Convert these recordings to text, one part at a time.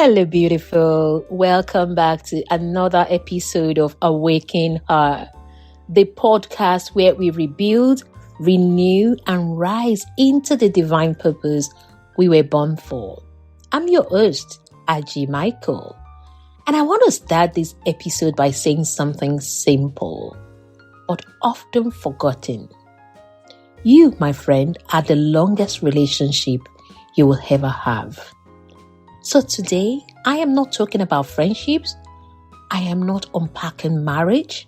Hello, beautiful. Welcome back to another episode of Awaken Her, the podcast where we rebuild, renew, and rise into the divine purpose we were born for. I'm your host, Aji Michael, and I want to start this episode by saying something simple, but often forgotten. You, my friend, are the longest relationship you will ever have. So today, I am not talking about friendships. I am not unpacking marriage.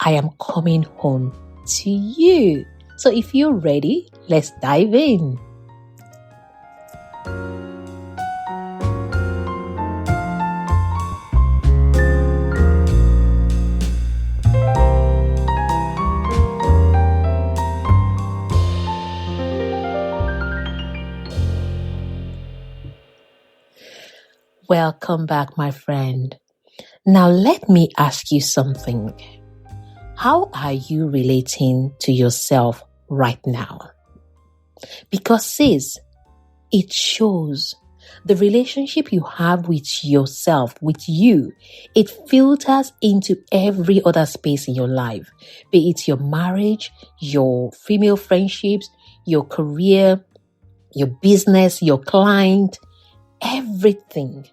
I am coming home to you. So if you're ready, let's dive in. Welcome back, my friend. Now let me ask you something. How are you relating to yourself right now? Because sis, it shows the relationship you have with yourself, with you. It filters into every other space in your life, be it your marriage, your female friendships, your career, your business, your client, everything.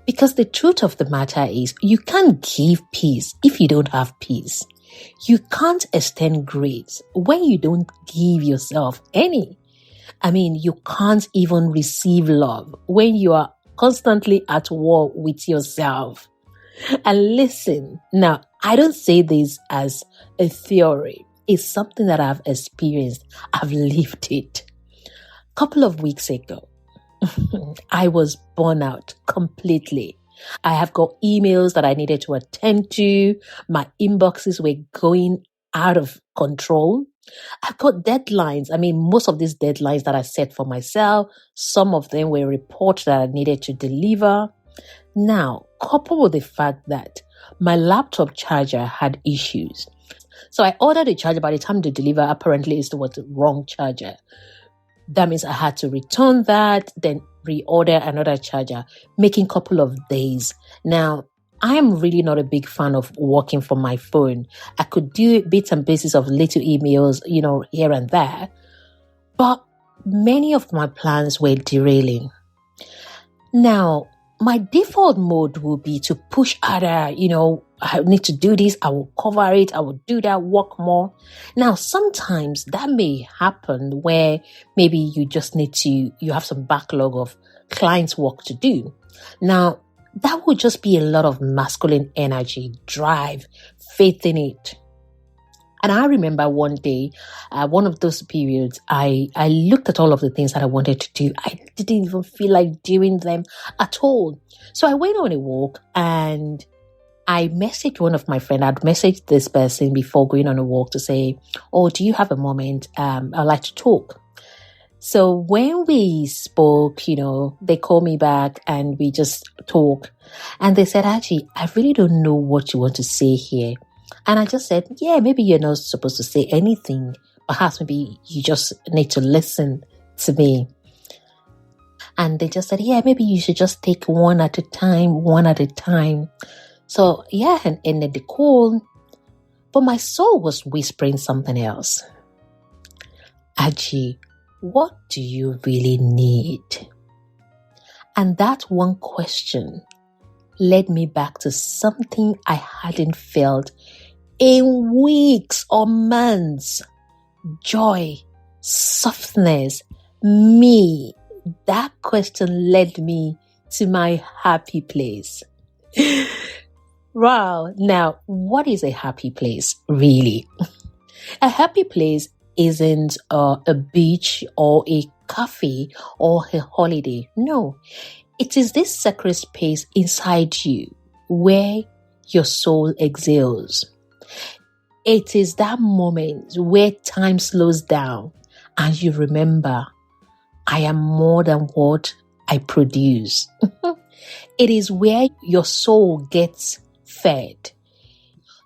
Because the truth of the matter is, you can't give peace if you don't have peace. You can't extend grace when you don't give yourself any. You can't even receive love when you are constantly at war with yourself. And listen, now, I don't say this as a theory. It's something that I've experienced. I've lived it. A couple of weeks ago, I was burnt out completely. I have got emails that I needed to attend to. My inboxes were going out of control. I've got deadlines. Most of these deadlines that I set for myself, some of them were reports that I needed to deliver. Now, coupled with the fact that my laptop charger had issues. So I ordered a charger. By the time they deliver, apparently it was the wrong charger. That means I had to return that, then reorder another charger, making a couple of days. Now, I am really not a big fan of working from my phone. I could do bits and pieces of little emails, here and there. But many of my plans were derailing. Now, my default mode would be to push harder, I need to do this, I will cover it, I will do that, work more. Now, sometimes that may happen where maybe you just you have some backlog of clients' work to do. Now, that would just be a lot of masculine energy, drive, faith in it. And I remember one day, one of those periods, I looked at all of the things that I wanted to do. I didn't even feel like doing them at all. So I went on a walk and I messaged one of my friends. I'd messaged this person before going on a walk to say, oh, do you have a moment? I'd like to talk. So when we spoke, they called me back and we just talked. And they said, actually, I really don't know what you want to say here. And I just said, yeah, maybe you're not supposed to say anything. Perhaps maybe you just need to listen to me. And they just said, yeah, maybe you should just take one at a time. So, yeah, and ended the call. But my soul was whispering something else. Aji, what do you really need? And that one question led me back to something I hadn't felt in weeks or months. Joy, softness, me. That question led me to my happy place. Wow. Now, what is a happy place, really? A happy place isn't a beach or a cafe or a holiday. No, it is this sacred space inside you where your soul exhales. It is that moment where time slows down and you remember, I am more than what I produce. It is where your soul gets fed.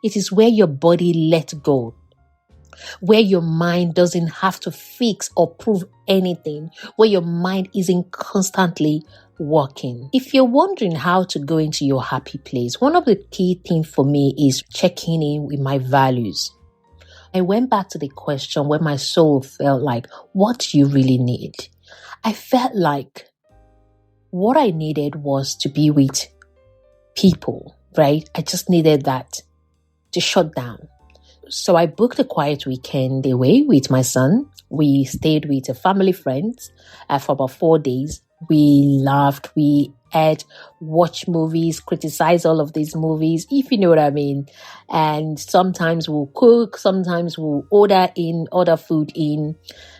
It is where your body lets go. where your mind doesn't have to fix or prove anything, where your mind isn't constantly working. If you're wondering how to go into your happy place, one of the key things for me is checking in with my values. I went back to the question where my soul felt like, what do you really need? I felt like what I needed was to be with people, right? I just needed that to shut down. So I booked a quiet weekend away with my son. We stayed with a family friends for about 4 days. We laughed, we ate, watched movies, criticized all of these movies, if you know what I mean. And sometimes we'll cook, sometimes we'll order food in.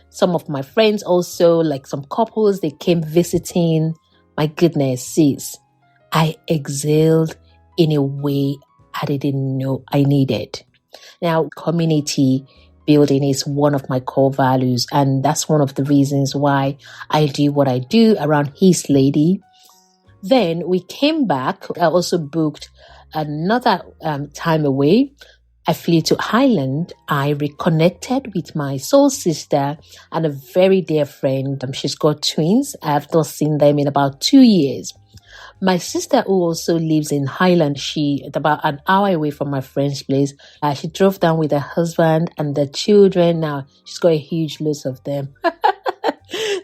Some of my friends also, like some couples, they came visiting. My goodness, sis, I exhaled in a way I didn't know I needed. Now, community building is one of my core values, and that's one of the reasons why I do what I do around His Lady. Then we came back. I also booked another time away. I flew to Ireland. I reconnected with my soul sister and a very dear friend. She's got twins. I have not seen them in about 2 years. My sister, who also lives in Highland, she about an hour away from my friend's place. She drove down with her husband and the children. Now she's got a huge list of them. I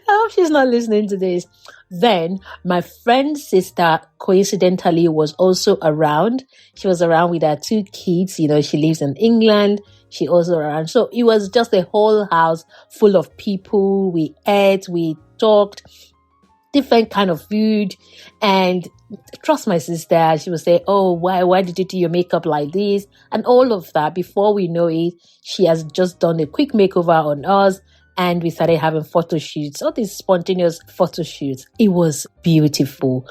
hope she's not listening to this. Then my friend's sister, coincidentally, was also around. She was around with her 2 kids. You know, she lives in England. She also around. So it was just a whole house full of people. We ate, we talked. Different kind of food, and trust my sister, she would say, oh, why did you do your makeup like this, and all of that. Before we know it, she has just done a quick makeover on us, and we started having photo shoots, all these spontaneous photo shoots. It was beautiful.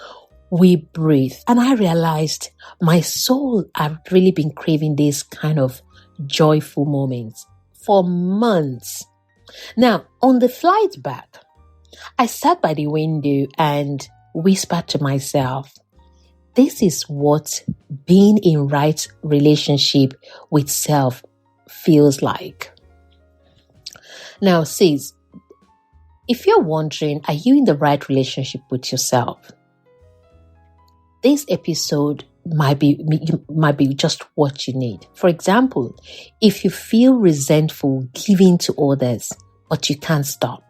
We breathed, and I realized my soul had really been craving this kind of joyful moments for months. Now, on the flight back, I sat by the window and whispered to myself, this is what being in right relationship with self feels like. Now, sis, if you're wondering, are you in the right relationship with yourself? This episode might be just what you need. For example, if you feel resentful giving to others, but you can't stop.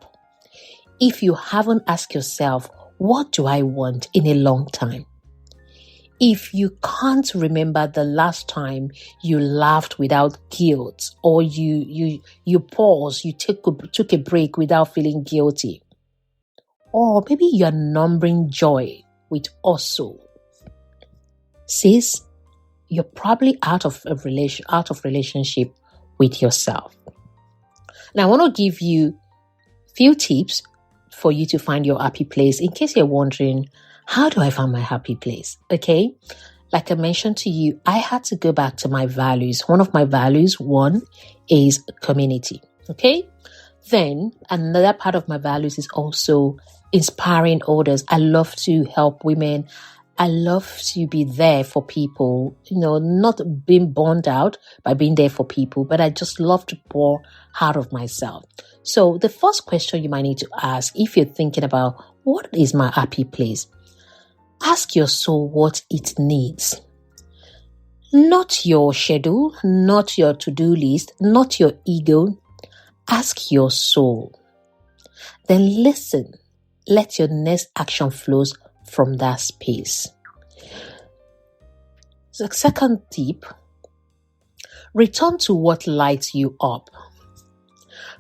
If you haven't asked yourself, what do I want in a long time? If you can't remember the last time you laughed without guilt, or you paused, you took a break without feeling guilty, or maybe you're numbing joy with also, sis, you're probably out of relationship with yourself. Now, I want to give you a few tips for you to find your happy place. In case you're wondering, how do I find my happy place? Okay. Like I mentioned to you, I had to go back to my values. One of my values, one, is community. Okay. Then another part of my values is also inspiring others. I love to help women. I love to be there for people, not being burned out by being there for people, but I just love to pour out of myself. So the first question you might need to ask, if you're thinking about what is my happy place, ask your soul what it needs. Not your schedule, not your to-do list, not your ego. Ask your soul. Then listen. Let your next action flows from that space. The second tip, return to what lights you up.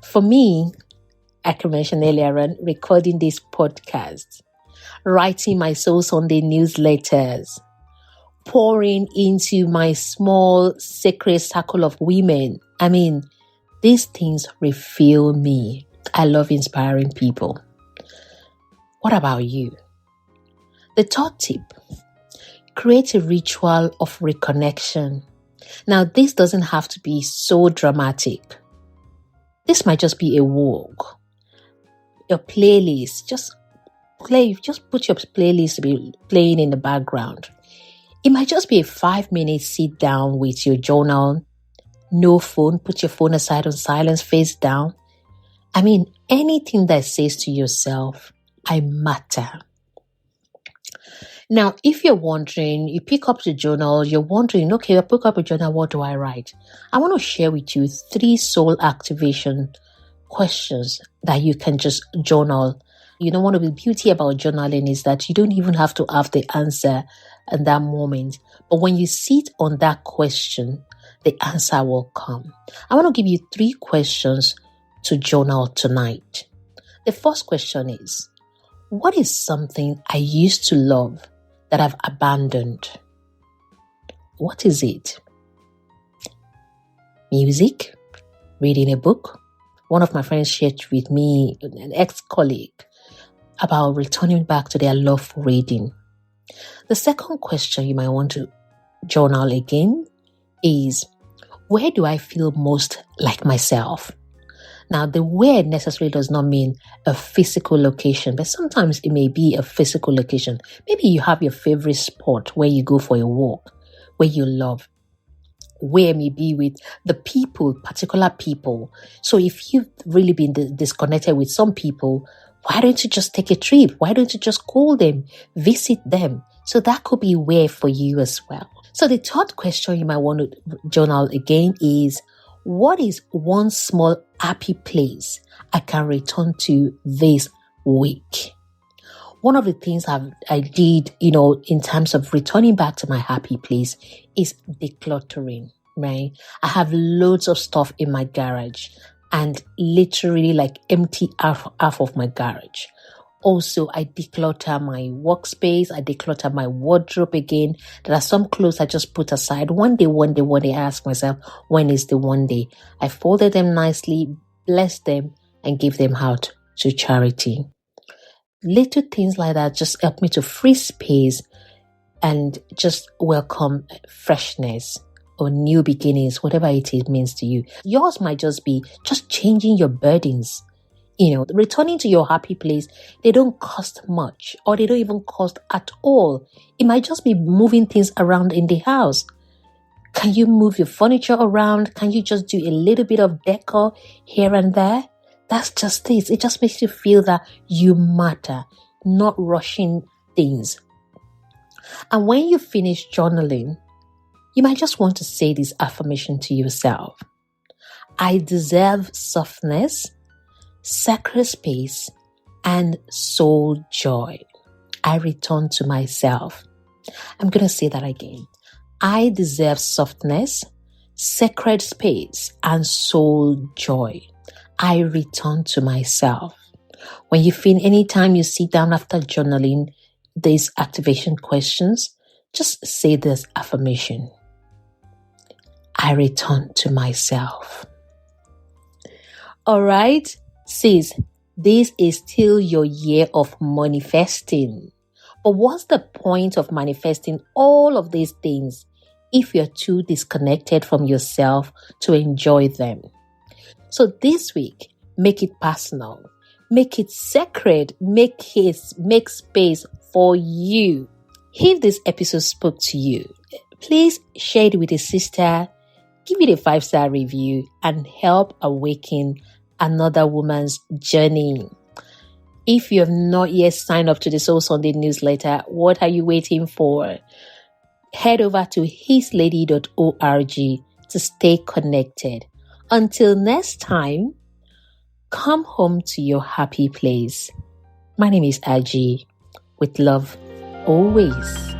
For me, I can mention earlier on, recording this podcast, writing my Soul Sunday newsletters, pouring into my small sacred circle of women. I mean, these things refill me. I love inspiring people. What about you? The third tip, create a ritual of reconnection. Now, this doesn't have to be so dramatic. This might just be a walk, your playlist. Just put your playlist to be playing in the background. It might just be a 5-minute sit down with your journal, No phone, put your phone aside on silence, face down. I mean, anything that says to yourself, I matter. Now, if you're wondering, you pick up the journal, you're wondering, okay, I pick up a journal, what do I write? I want to share with you 3 soul activation questions that you can just journal. You know, one of the beauty about journaling is that you don't even have to have the answer in that moment. But when you sit on that question, the answer will come. I want to give you 3 questions to journal tonight. The first question is, what is something I used to love that I've abandoned? What is it? Music? Reading a book? One of my friends shared with me, an ex-colleague, about returning back to their love for reading. The second question you might want to journal again is, where do I feel most like myself? Now, the where necessarily does not mean a physical location, but sometimes it may be a physical location. Maybe you have your favorite spot where you go for a walk, where you love, where may be with the people, particular people. So if you've really been disconnected with some people, why don't you just take a trip? Why don't you just call them, visit them? So that could be where for you as well. So the third question you might want to journal again is, what is one small happy place I can return to this week? One of the things I did, in terms of returning back to my happy place is decluttering, right? I have loads of stuff in my garage and literally like empty half of my garage. Also, I declutter my workspace. I declutter my wardrobe again. There are some clothes I just put aside. One day, I ask myself, when is the one day? I folded them nicely, blessed them, and gave them out to charity. Little things like that just help me to free space and just welcome freshness or new beginnings, whatever it is means to you. Yours might just be just changing your burdens. Returning to your happy place, they don't cost much or they don't even cost at all. It might just be moving things around in the house. Can you move your furniture around? Can you just do a little bit of decor here and there? That's just it. It just makes you feel that you matter, not rushing things. And when you finish journaling, you might just want to say this affirmation to yourself. I deserve softness, sacred space, and soul joy. I return to myself. I'm going to say that again. I deserve softness, sacred space, and soul joy. I return to myself. When you feel anytime you sit down after journaling these activation questions, just say this affirmation. I return to myself. All right. Sis, this is still your year of manifesting. But what's the point of manifesting all of these things if you're too disconnected from yourself to enjoy them? So this week, make it personal, make it sacred, make space for you. If this episode spoke to you, please share it with a sister, give it a 5-star review, and help awaken another woman's journey. If you have not yet signed up to the Soul Sunday newsletter, what are you waiting for? Head over to hislady.org to stay connected. Until next time, come home to your happy place. My name is Aji, with love always.